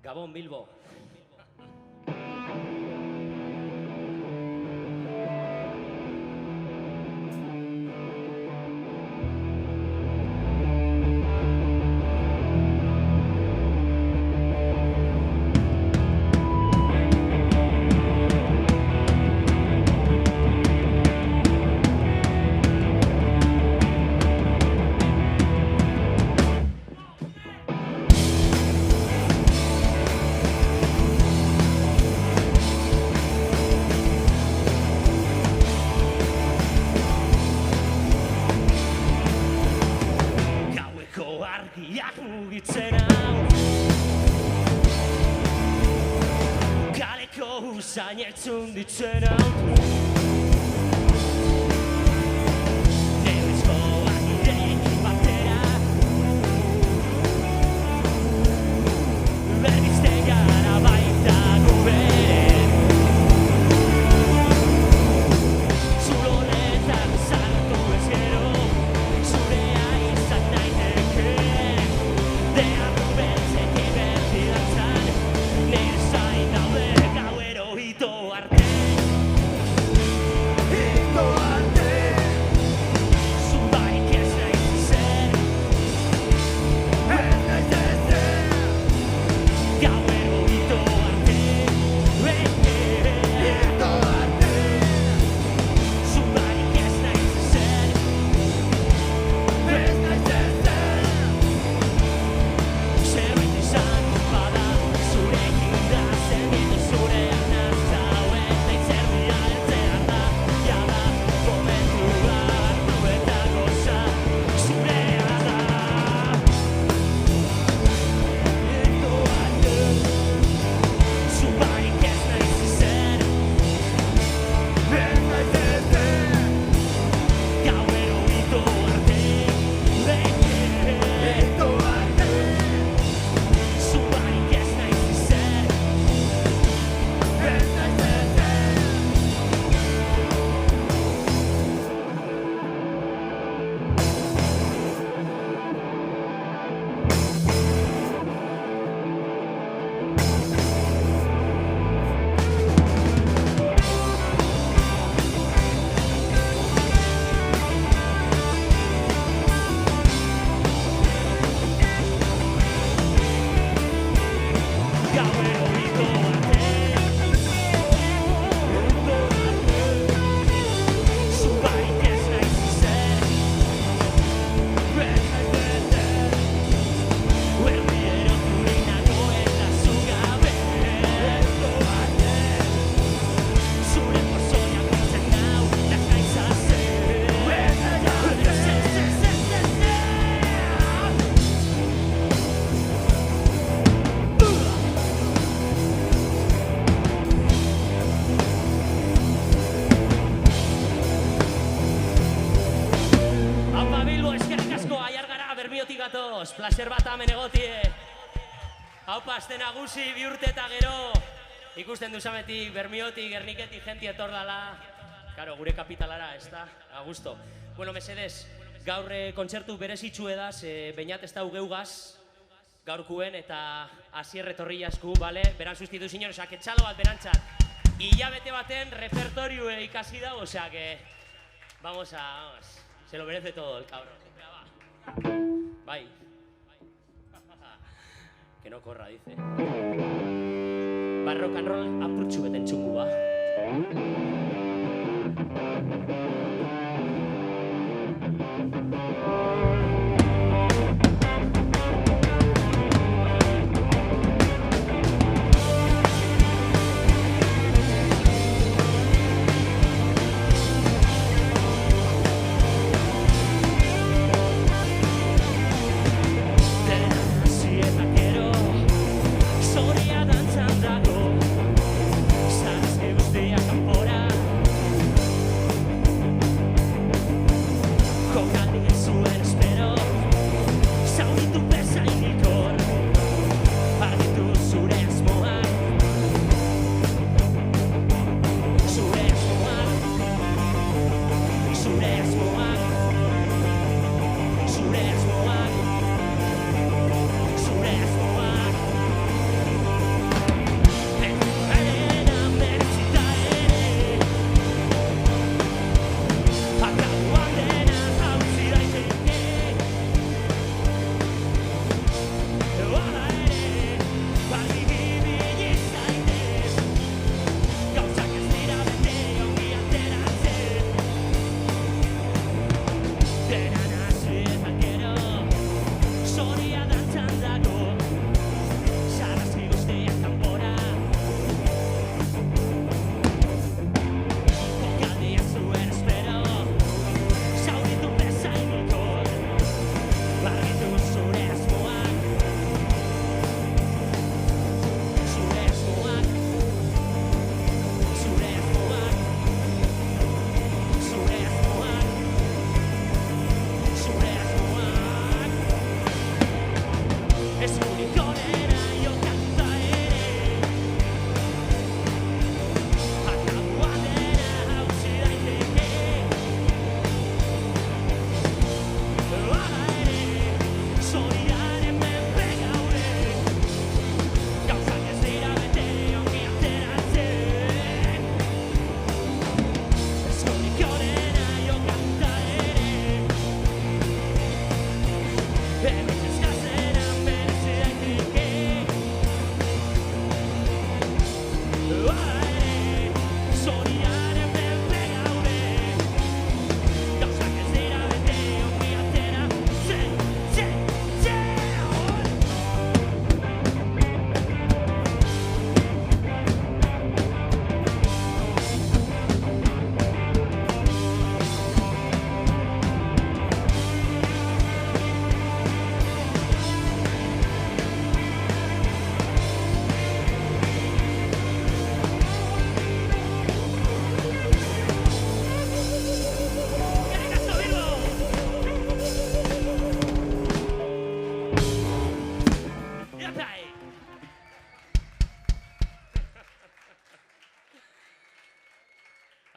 Gabon, Bilbo. Argiak mugitzen hau Kaleko usain entzun ditzen hau Neuzko argirekin batera Berbizte gara baita guberen Zulonetan sartu ez gero Zurea izan naiteke Dean beltzetik bertidantzan Nire zain daude gauero hito arte Hito arte Zubarik ez naiz ezer Ez naiz ezer Gauero hito arte Hito arte Zubarik ez naiz ezer Ez naiz ezer Zerbait izan bada zurekin da Zenditu zure arnazau eta itzerdia heltzean da Jada momentua hartu eta goza zurea da Hito arte Zubarik ez naiz ezer Ez naiz ezer Gauero hito arte Hito arte Zubarik ez naiz ezer Ez naiz ezer Gauero hito arte Hito arte Zubarik ez naiz ezer Ez naiz ezer Erdi eroturik nago eta zu gabe Hito arte Zure pozoiak biltzen nau eta ez naiz azer Ez naiz Aupa Bilbo, eskerrik asko, aiar gara, Bermiotik gatoz, placer bat hemen egotie. Aupa, azte nagusi, bi urte eta gero, ikusten duzametik, Bermiotik, Gerniketik jenti etor dala. Karo, gure kapitalara, ez da, a gusto. Bueno, mesedez, gaur kontzertu berezitxu edaz, bainat ez da geugaz, gaurkuen eta Asier etorri jasku, bale? Beran sustitu zinon, osea, etxalo bat berantzat. Hilabete baten repertorio ikasi da, osea, que vamos. Se lo merece todo el cabrón. Bye. Que no corra, dice. Va rock and roll apurtxu beten txungu, ba. Zoria dantzan dago, zazke guztiak kanpora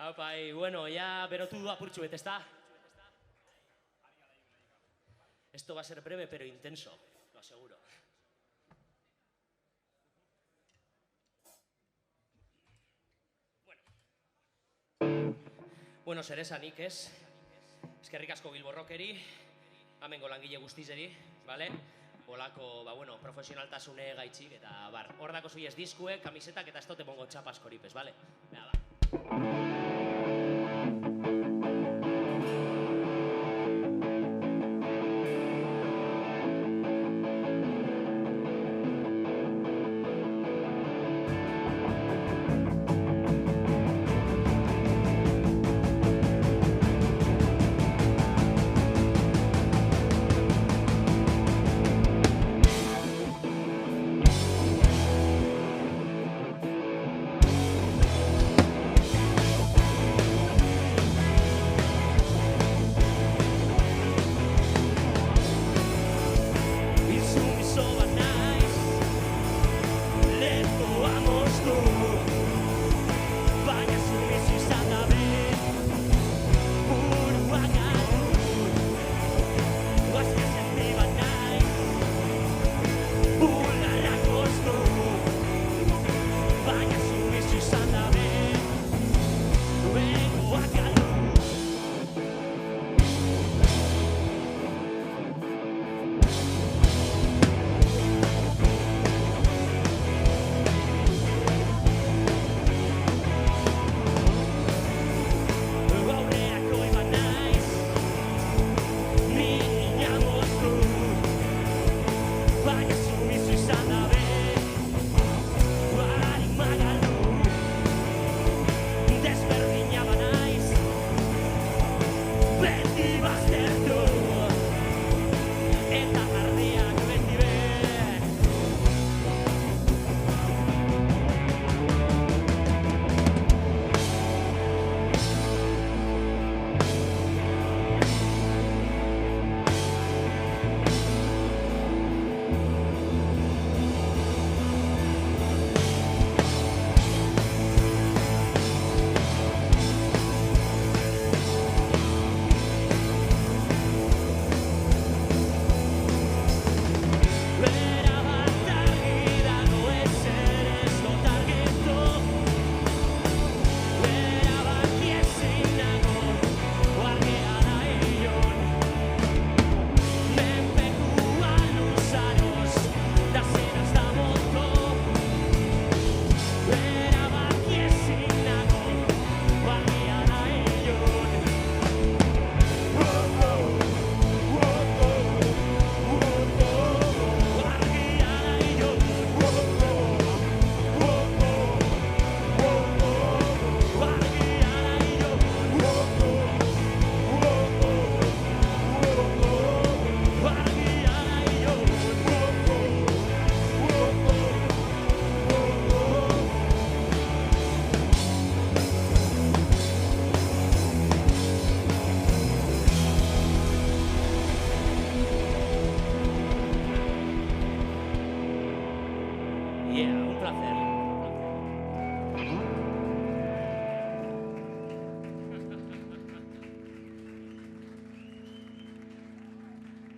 Aupai, bueno, ya berotu du apurtxu bet, ezta? Esto va a ser breve pero intenso, lo aseguro. Bueno, zer esanik ez? Eskerrik asko Bilborrokeri, amengo langile guztizeri, bale? Olako, profesionaltasune gaitxik eta bar. Hor dako zuiez diskuek, kamisetak eta ez dote mongo txapaskoripez, bale? Bea, ba.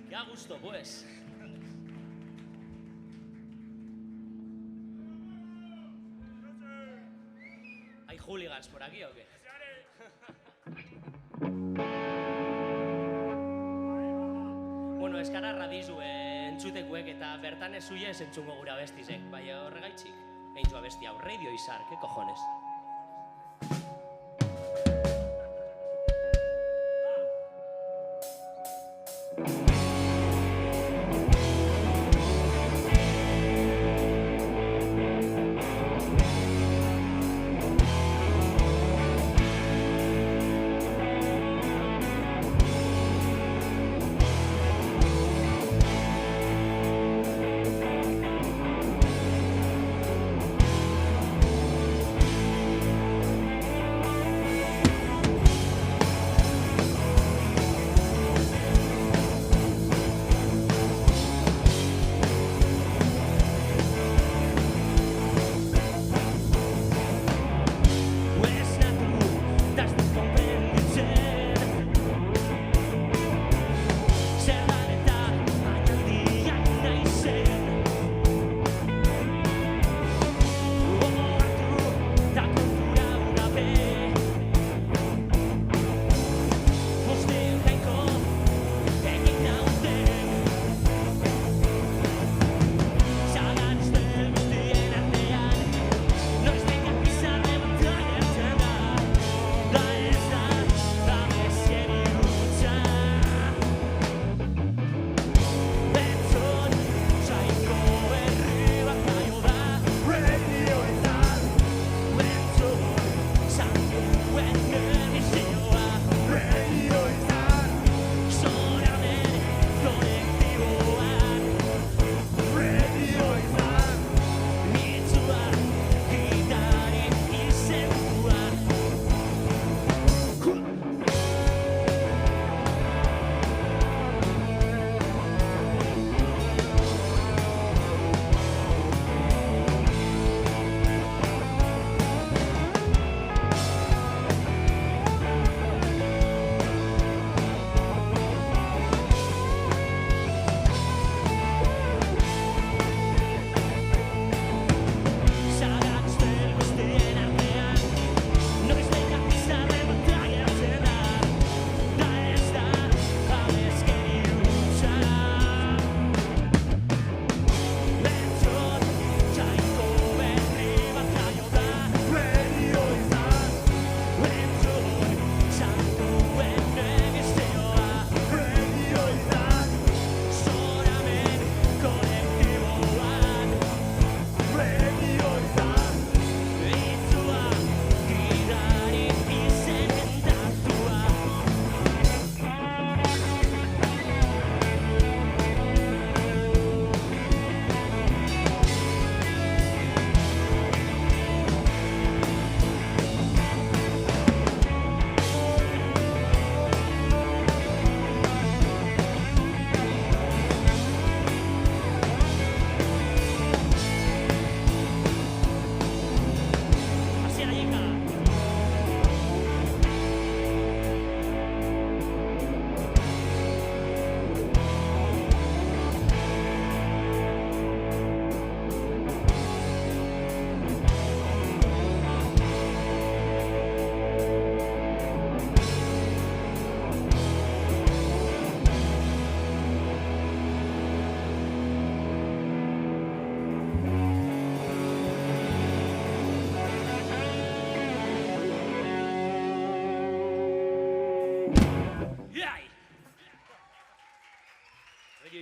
Da gusto, pues. ¿Hay hooligans por aquí o qué? Bueno, eskararra dizu entzutekuek eta bertan ez zuiez entzungo gura bestizek, bai horregaitxik. Eintzu abesti hau, Radio Izar, ¿qué cojones?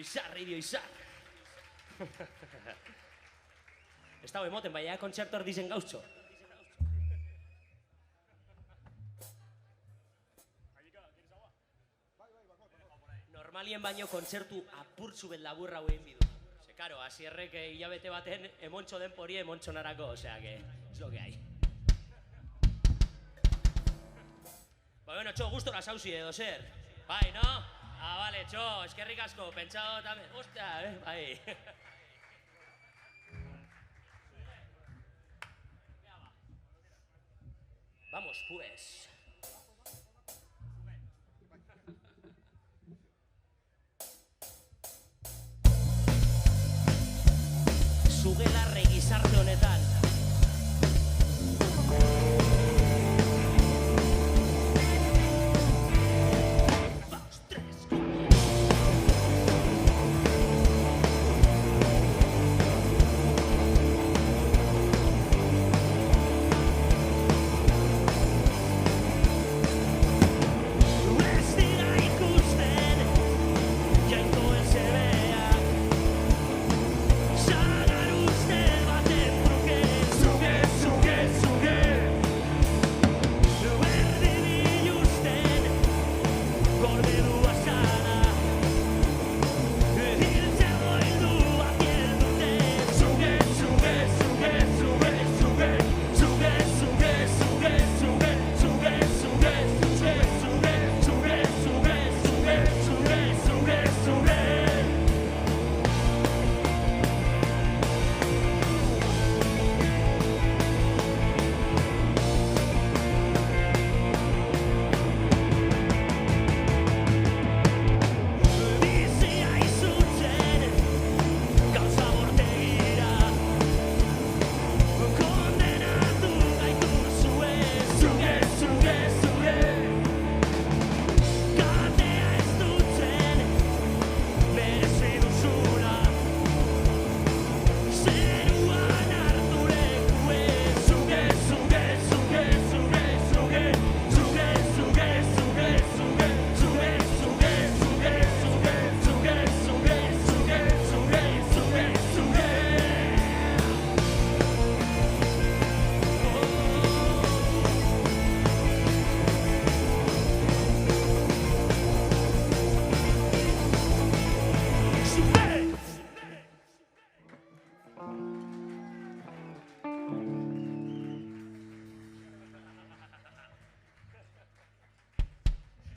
izar. Ez dago emoten, baina kontzertu erdizen gauztxo. Normalien baino kontzertu apurtzu bet laburra huen bidu. Ze, karo, asierrek hilabete baten emontxo den pori emontxo narako, osea, que es lo que hay. Ba, bueno, txo, gustora sauzi edo zer. Bai, no? Ah, vale, txo, eskerrik asko, pentsado tamen. Ostia, bai. Vamos, pues. Zugelarre gizarte honetan.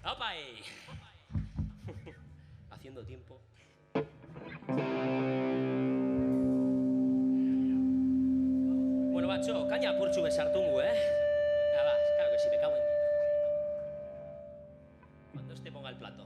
¡Opai! Haciendo tiempo. Bueno, bacho, caña apurtxu besartungu, Ya va, claro que sí, me cago en Dios. Cuando este ponga el plato.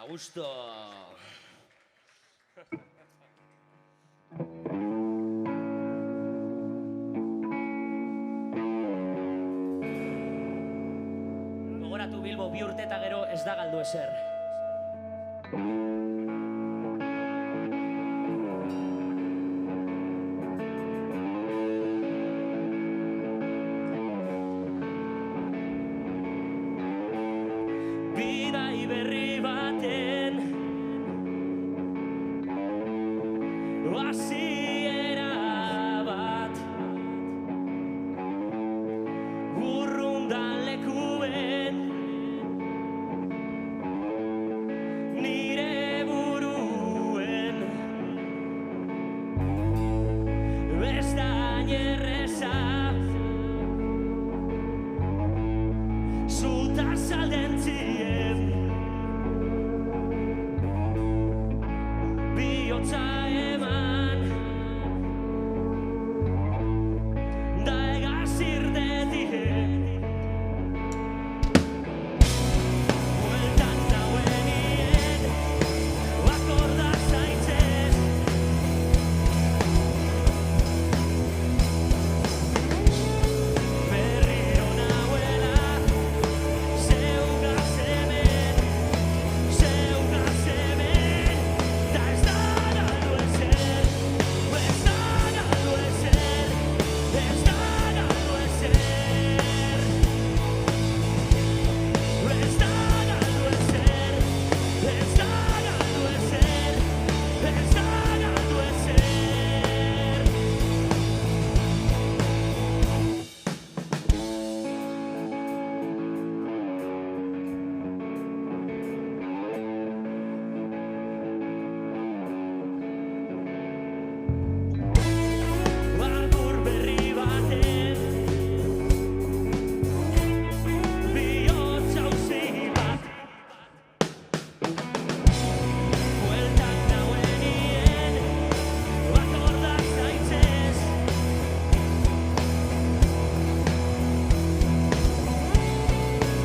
gusto. Gogoratu Bilbo 2 urte eta gero ez da galdu ezer. Bidai berri baten hasiera bat urrundan lekuen nire buruen ez da erreza zuta saldentzien bihotza eman da egazirdetik bueltan nauenien akorda zaitzez berriro nauela zeugaz hemen da ez da galdu ezer ez da galdu ezer ez da galdu ezer ez da galdu ezer ez da galdu ezer ez da galdu ezer Agur berri baten bihotz auzi bat bueltan nauenien akorda zaitzez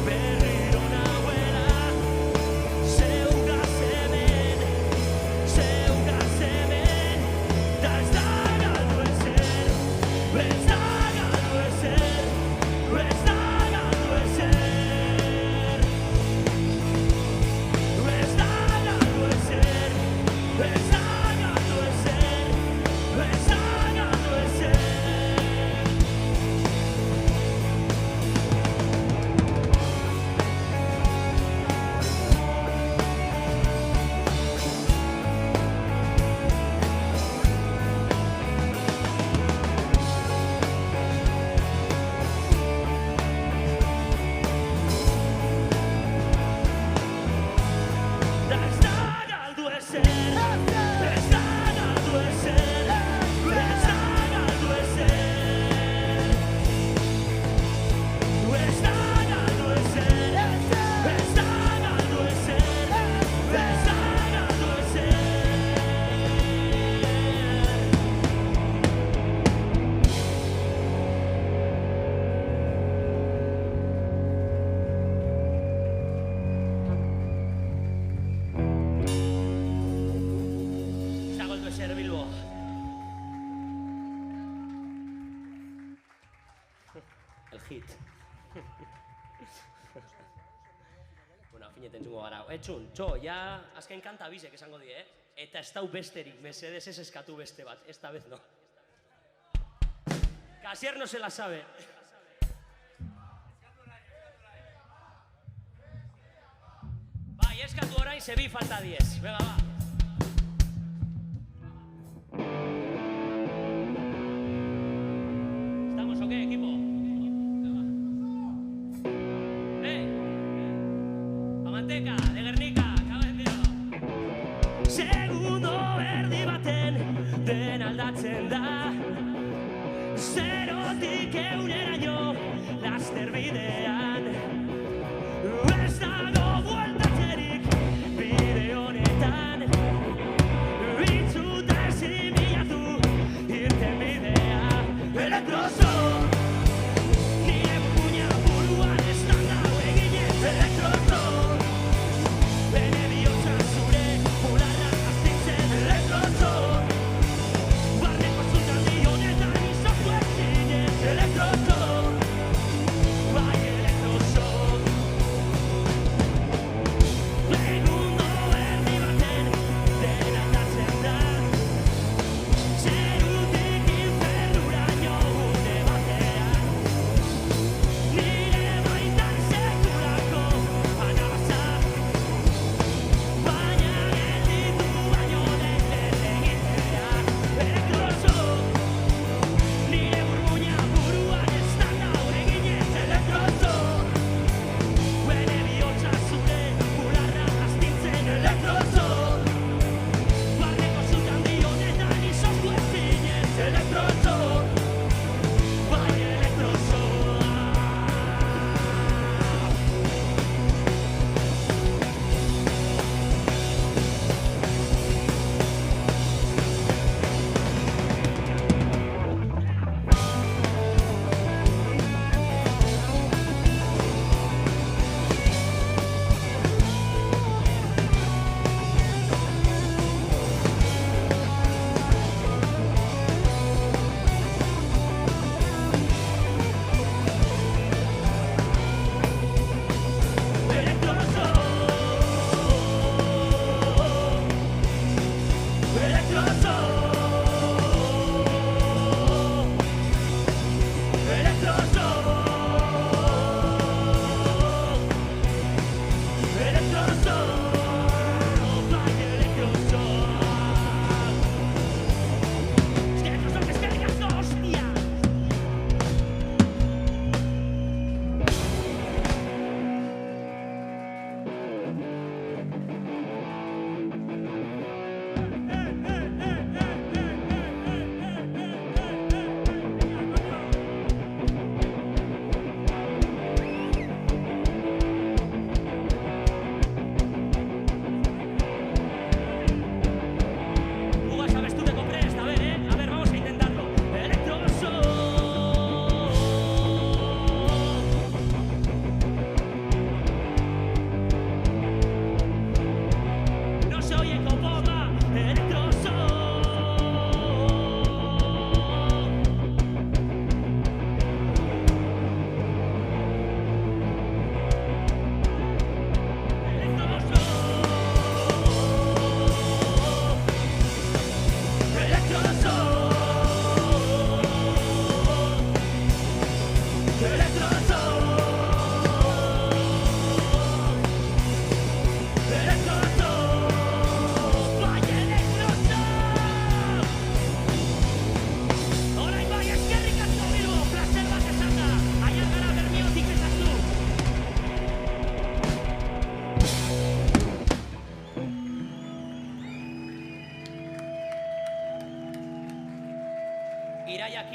berriro nauela zeugaz hemen da ez da galdu ezer ez da galdu ezer ez da galdu ezer ez da galdu ezer ez da galdu ezer ez da galdu ezer da ez da galdu ezer ez da galdu ezer ez da galdu ezer ez da galdu ezer ez da galdu ezer ez da galdu ezer Ez da galdu ezer Bilbo. El hit. Bueno, afinetan txungo gara. Etxun, ja azken kanta bizek esango die, Eta ez dau besterik, mesedez ez eskatu beste bat, esta vez no. Casier no se la sabe. Bai, eskatu orain, zebi falta 10. Venga, va. ¿Estamos o qué, equipo? Pa manteca, de Guernica, segundo erdi baten den aldatzen da zerotik eureraino laster bidean ez dago bueltatzerik bide honetan itzuta ezin bilatu irten bidea elektrozo nire puña buruan ez da gau eginez elektrozo bene bihotza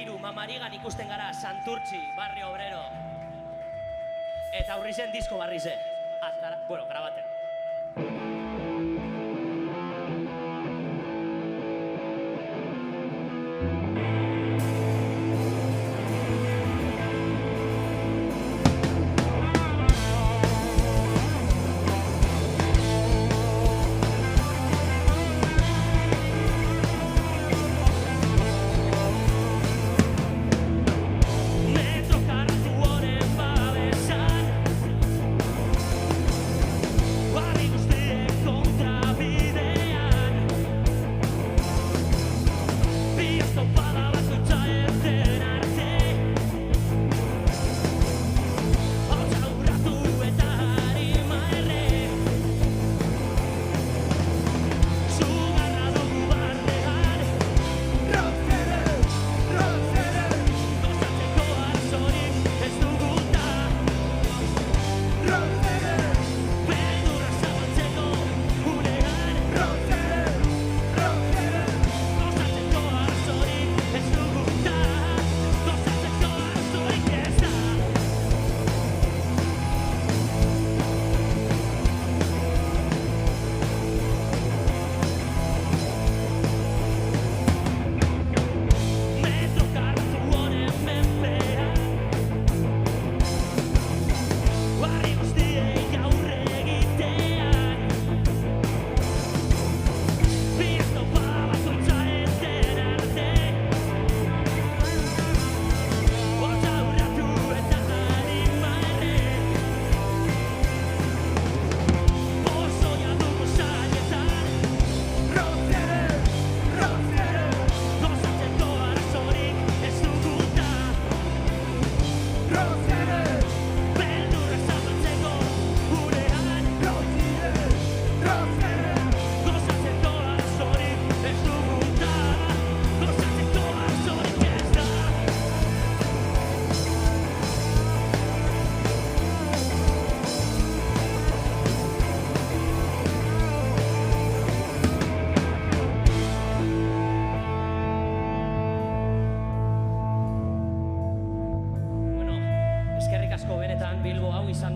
2003 Mamarigan ikusten gara Santurtzi, Barrio Obrero. Eta aurri zen disko barri ze. Bueno, grabaten.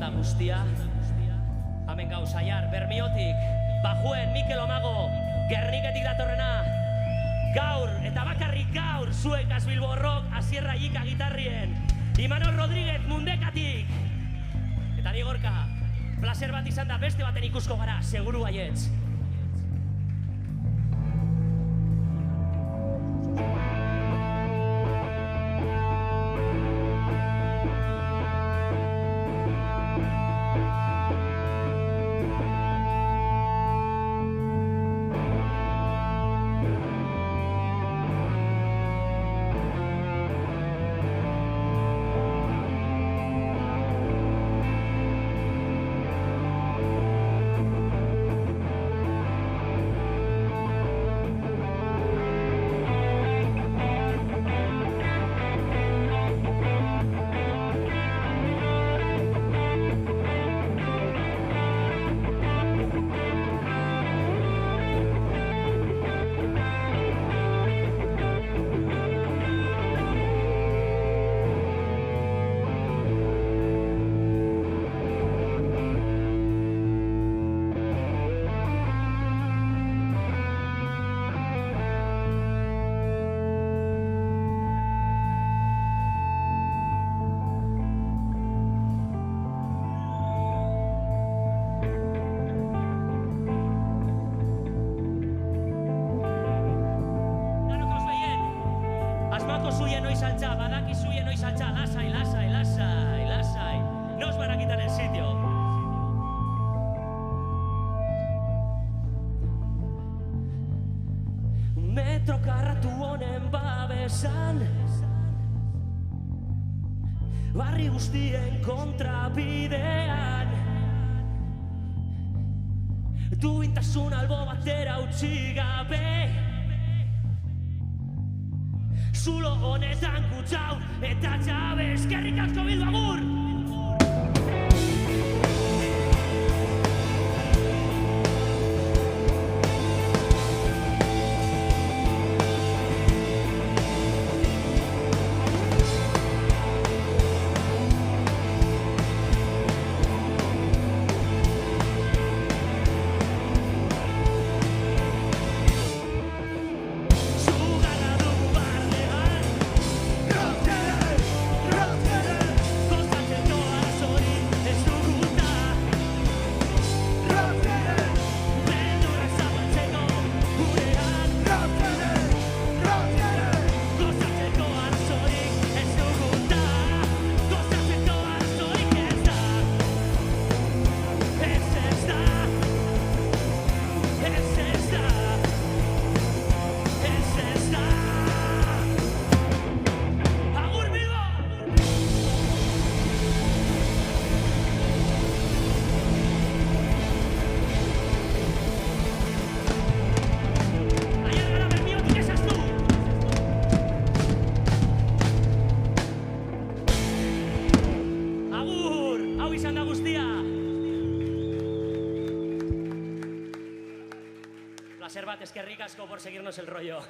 Guztia, hemen gauz aiar, Bermiotik, Bajuen, Mikel Omago, Gerniketik datorrena, gaur, eta bakarrik gaur, zuekaz Bilbo Rock, Asierra Ika gitarrien, Imanol Rodríguez Mundekatik, eta ni Gorka, placer bat izan da beste baten ikusko gara, seguru baietz. Lasai, no os van a quitar el sitio. Metro karratu honen babesan, barri guztien kontrabidean, duintasun albo batera utzi gabe, zulo honetan kutsau eta txabe, eskerrik asko Bilbo, agur! Placer bat, eskerrik asko por seguirnos el rollo.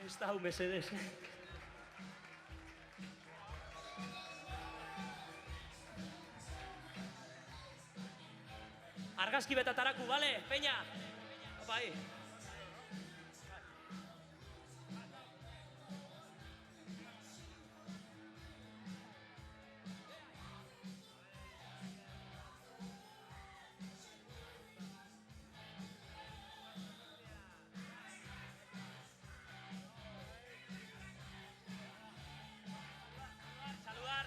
Ez da, mesedes. Argazki betataraku, bale, peña? Bai. Saludar.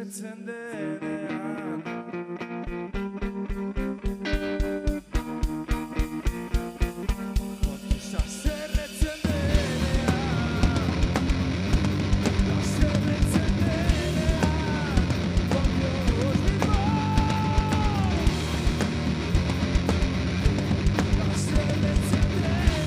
haserretzen denean Kontuz haserretzen denean Haserretzen denean Kontuz mismo Haserretzen denean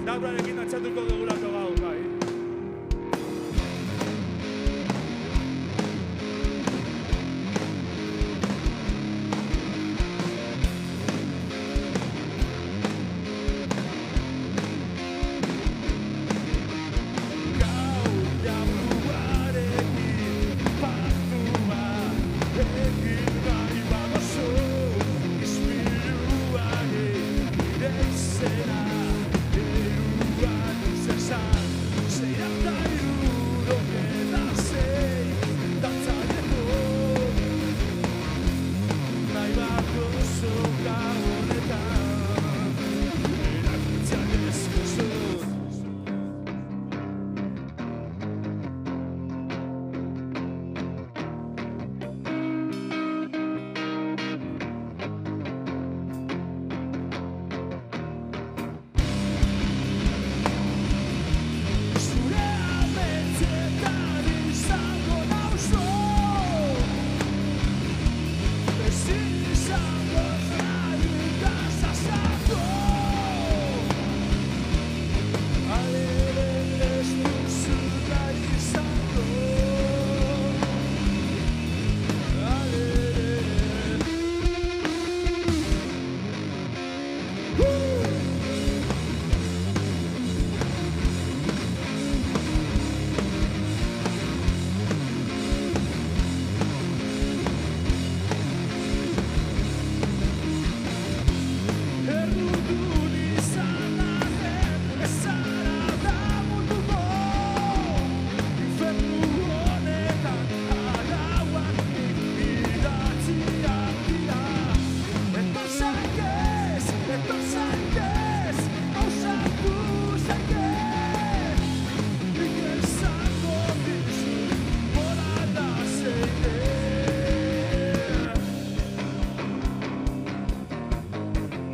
Dabrarekin dantzatuko dugulako gaur, bai. Gaur Zure ametzetan izango nauzu. Ezin izango jarrikaz azartu. Halere ez duzu nahi izango. Errudun izan arren ez zara damutuko. Infernu honetan arauak idatziak dira. Etor zaitez, ausartu zaitez. Nik esango dizut morala zein den.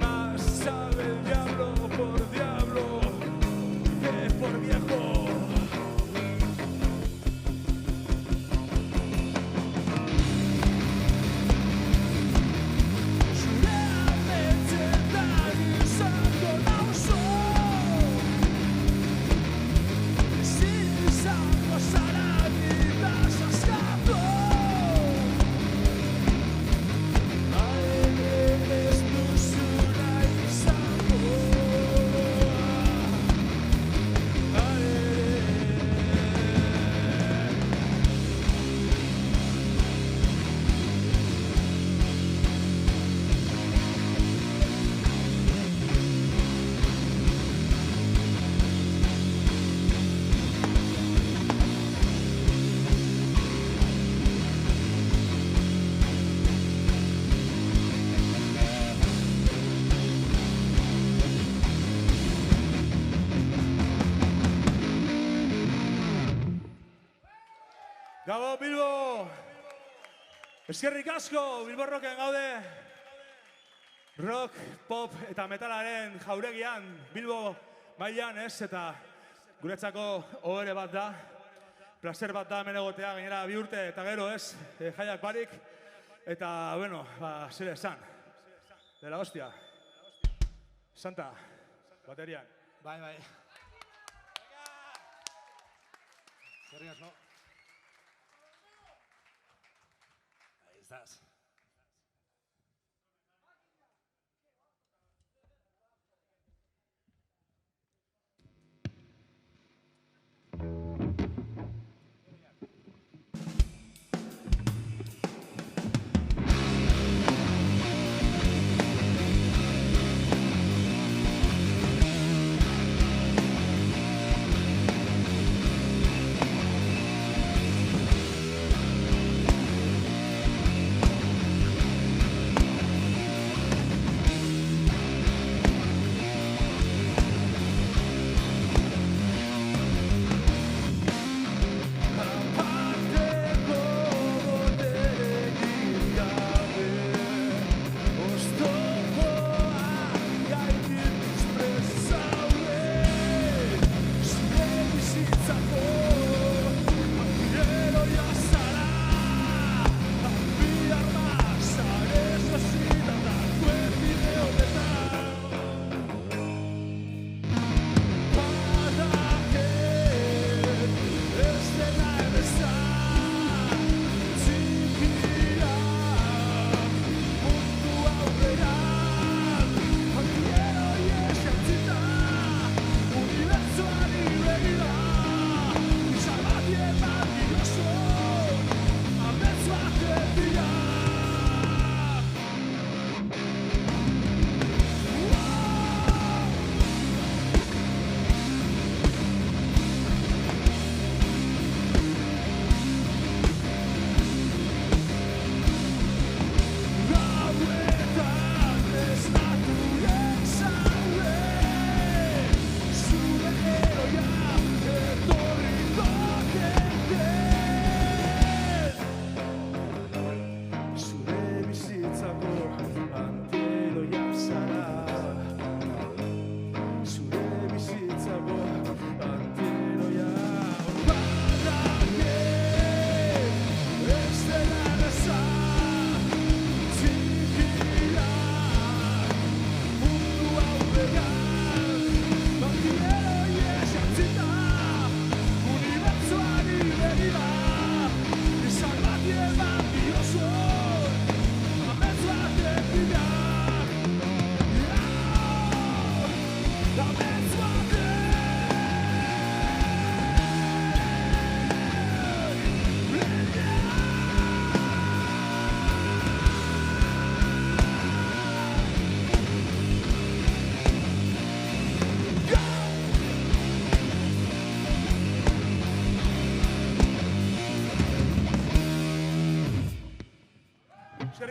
Más sabe el diablo por diablo que por viejo. Zure ametzetan izango nauzu. Ezin izango zara nitaz askatu. Halere ez duzu nahi izango. Gabo, Bilbo! Eskerrik asko, Bilbo Rocken gaude. Rock, pop eta metalaren jauregian, Bilbo mailan ez, eta guretzako ohore bat da. Placer bat da hemen egotea, gainera 2 urte eta gero ez, jaiak barik. Eta, bueno, zer esan. De la hostia. Santa, baterian. Bai. Eskerrik asko. Ahí estás.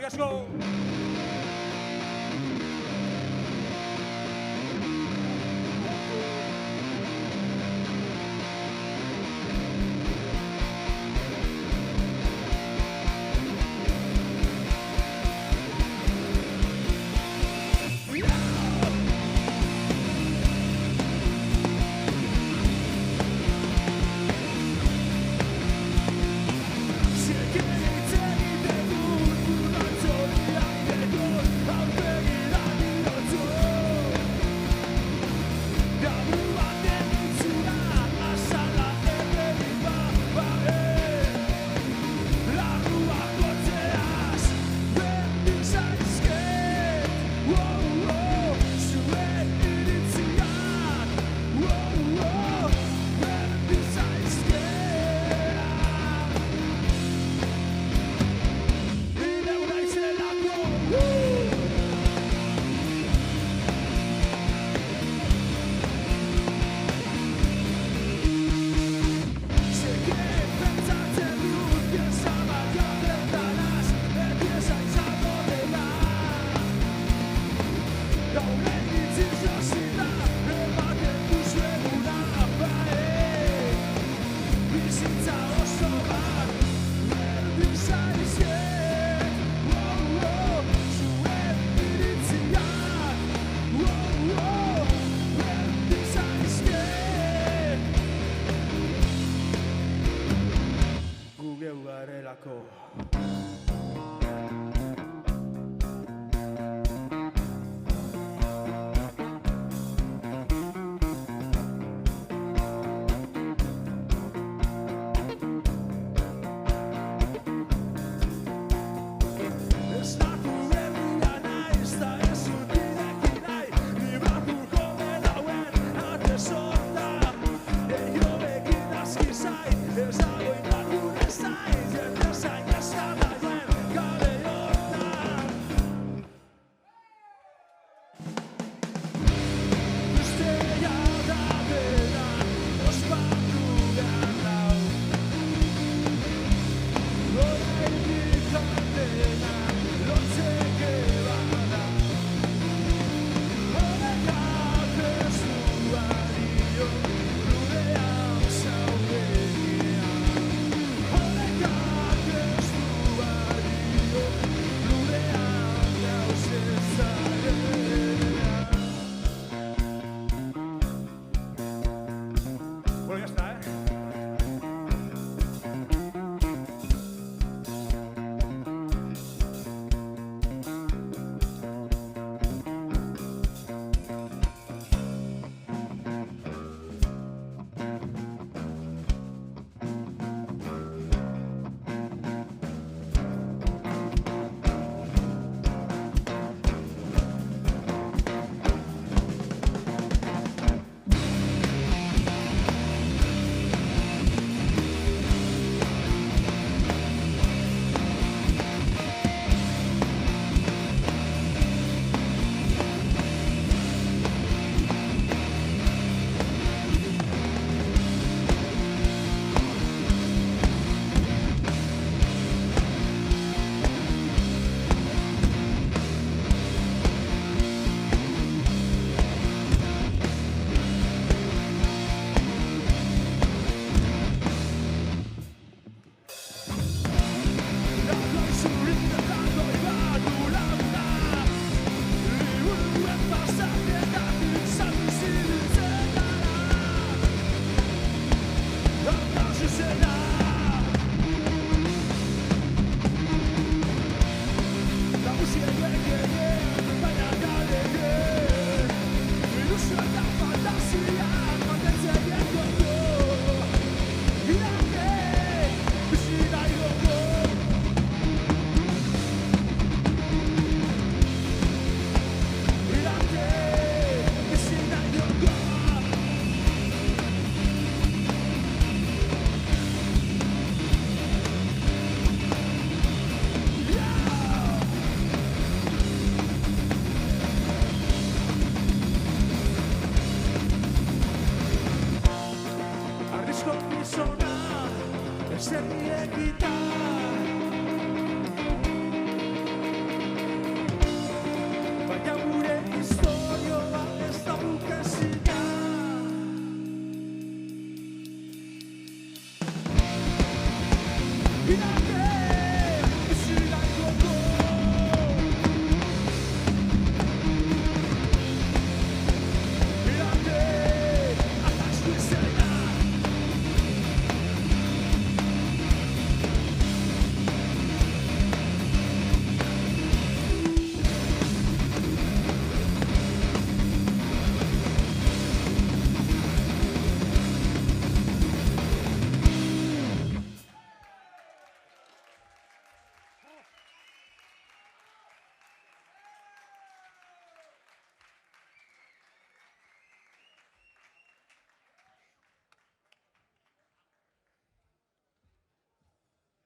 asko!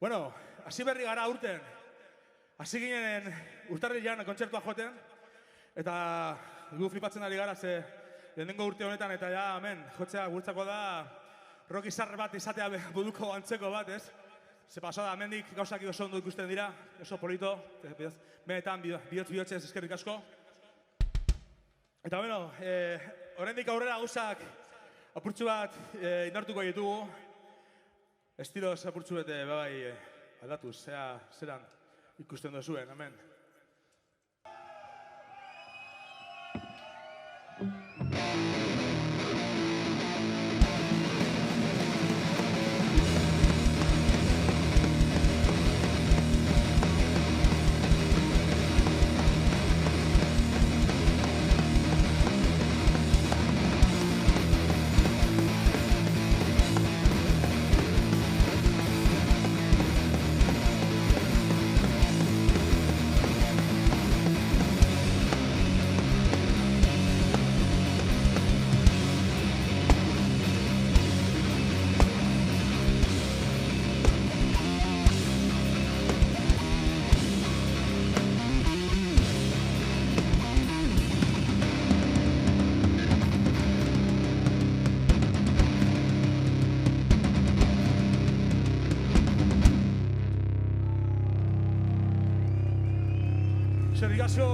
Bueno, hasi berri gara urten. Hasi ginen urtarrilean kontzertua joten, eta gu flipatzen ari gara, ze lehenengo urte honetan eta ja, hemen, jotzea guretzako da rock izar bat izatea buduko antzeko bat, ez? Ze pasada, hemendik gauzak oso ondo ikusten dira, oso polito, benetan bihotz-bihotzez eskerrik asko. Eta bueno, oraindik aurrera gauzak apurtxu bat indartuko ditugu, estiloz apurtxu bete bai aldatuz, zeran ikusten duzuen, hemen. Eskerrik asko.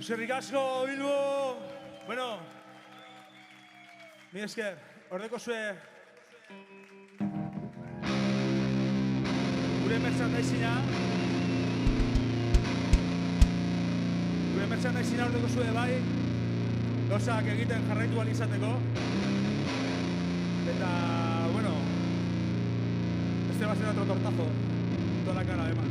Eskerrik asko, Bilbo! Bueno, mi esker, ordeko zue gure merchandisea. Gure merchandisea ordeko zue bai, gauzak egiten jarraitu ahal izateko. Eta, bueno, este va a ser otro tortazo, en toda la cara además.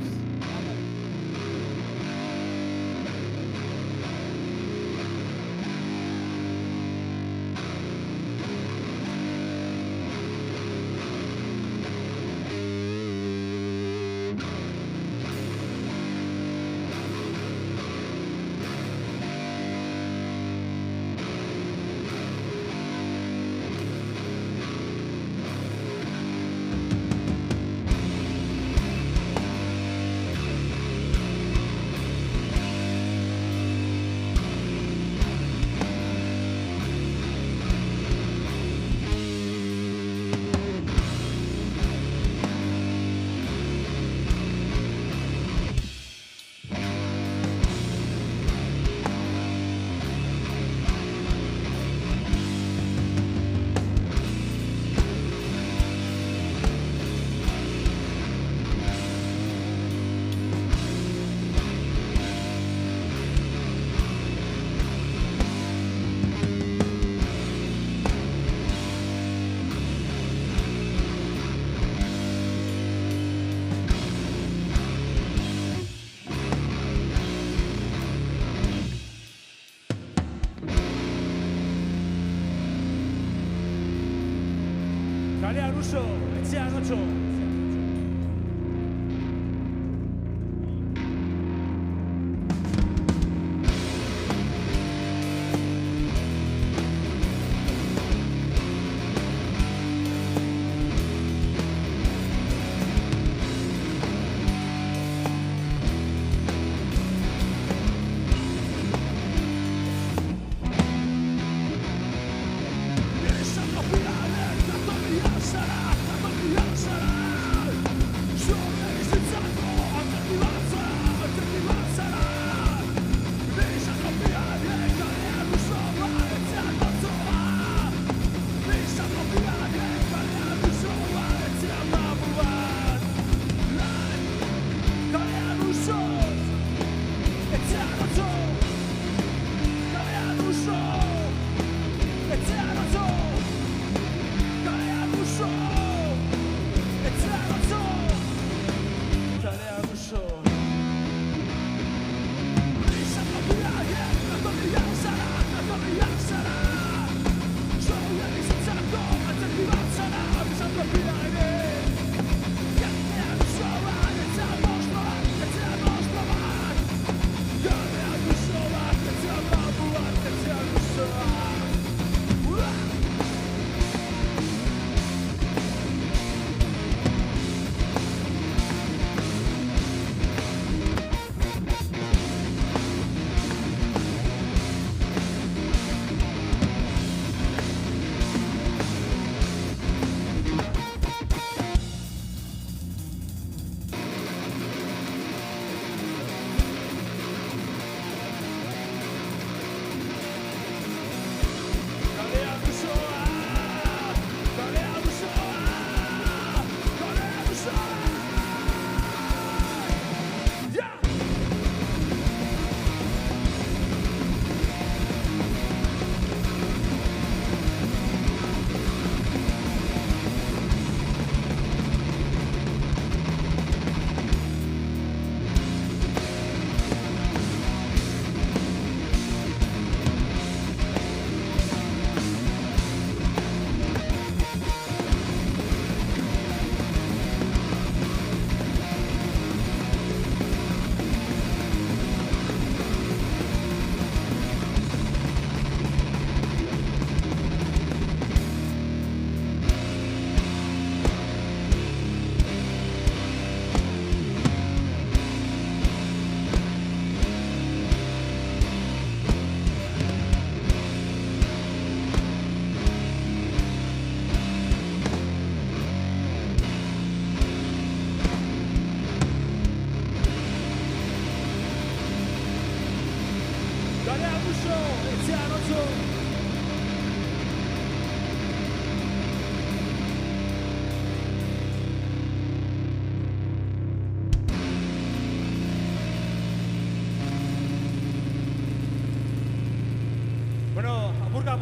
Kalea Ruso, etxean 8. Eres algo final, tanto brillar será, tanto brillar será.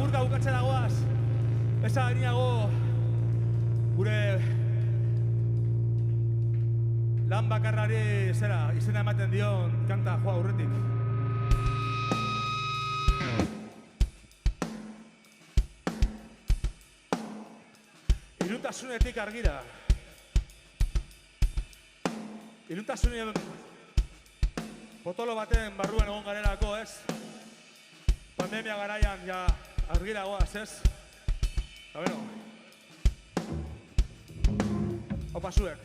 apurka bukatzera goaz. Eza geniago gure lan bakarrari zera izena ematen dion kanta joa aurretik. Iluntasunetik argira. Iluntasunean potolo baten barruan egon garelako, ez? Pandemia garaian ja argira goaz, ez? Eta beno. Opa zuek.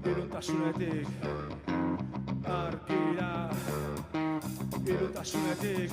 Iluntasunetik argira. Iluntasunetik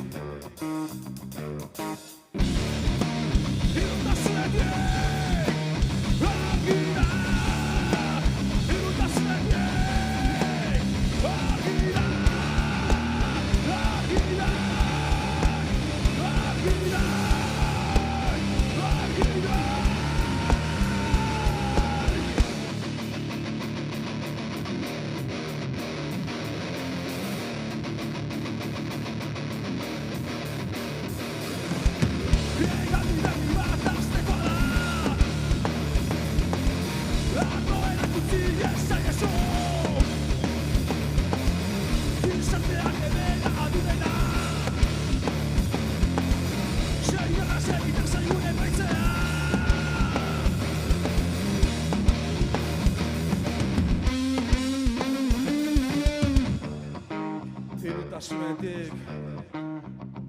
Iluntasunetik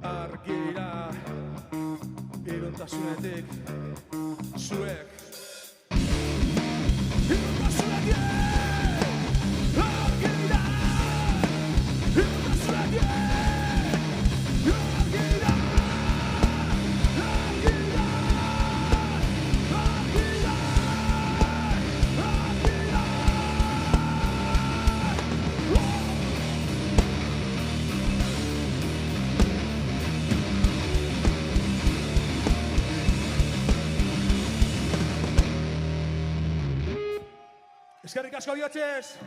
argira. Iluntasunetik zuek. Iluntasunetik argira. Iluntasunetik argira. Eskerrik asko bihotzez!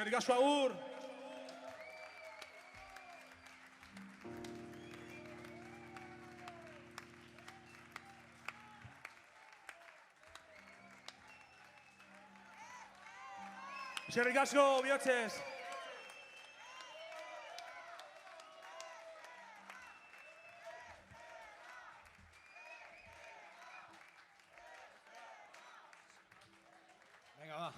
Eskerrik asko, agur! Eskerrik asko, bihotzez! Venga, va.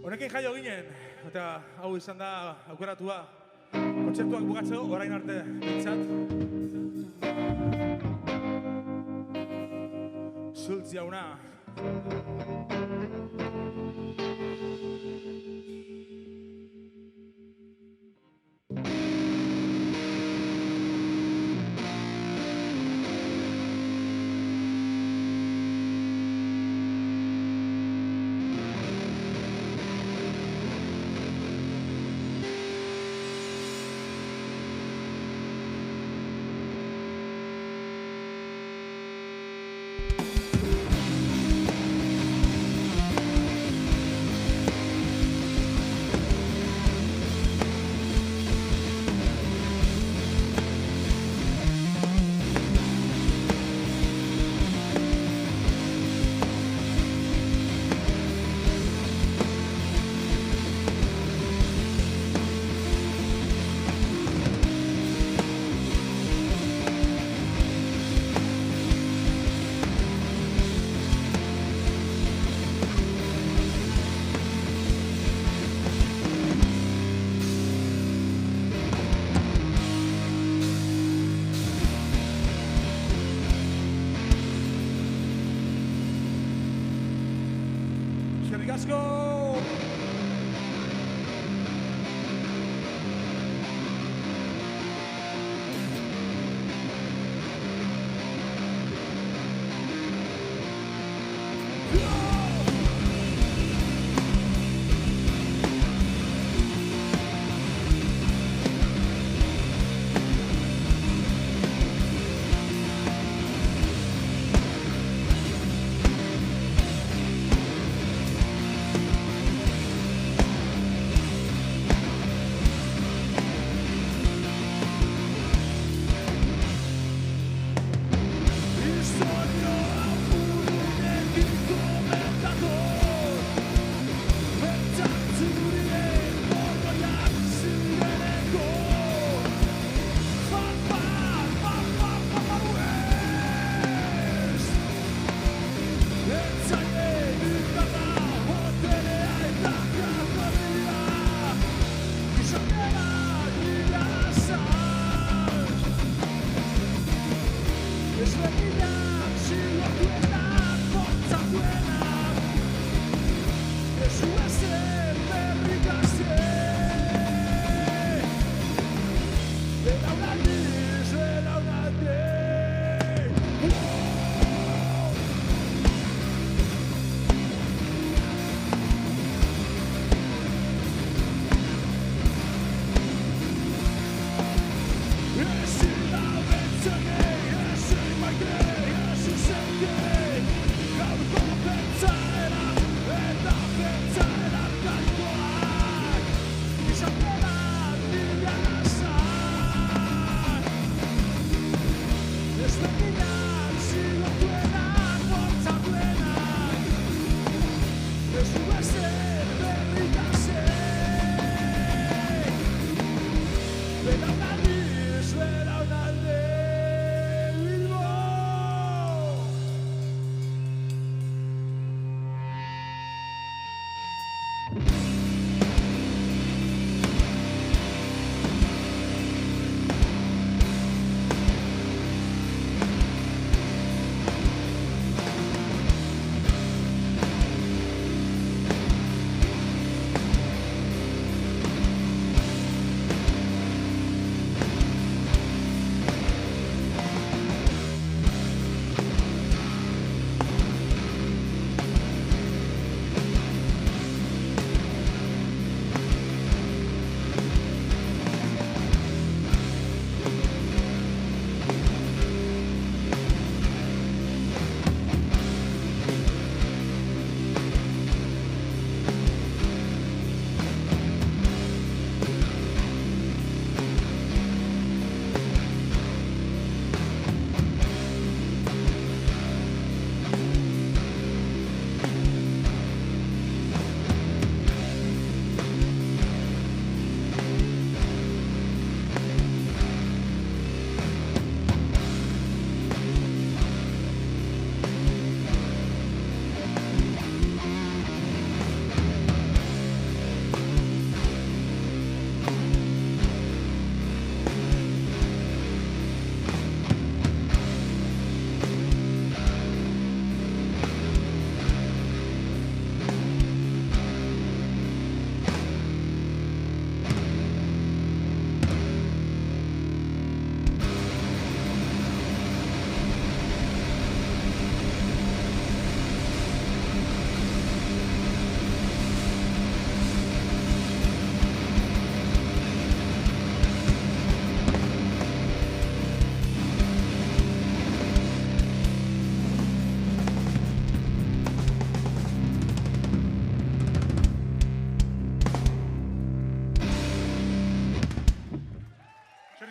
Honekin jaio ginen, eta hau izan da aukeratua. Kontzertuak bukatzeko, orain arte, bintzat. Zultz jauna. Eskerrik asko!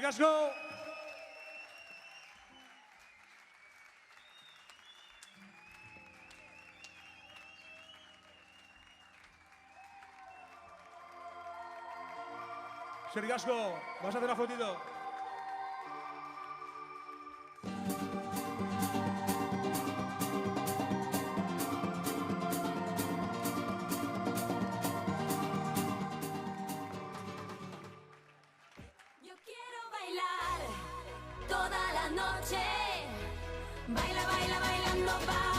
Eskerrik asko! Eskerrik asko! Vas a hacer una fotito. Yo quiero bailar toda la noche. Baila, baila, bailando, va.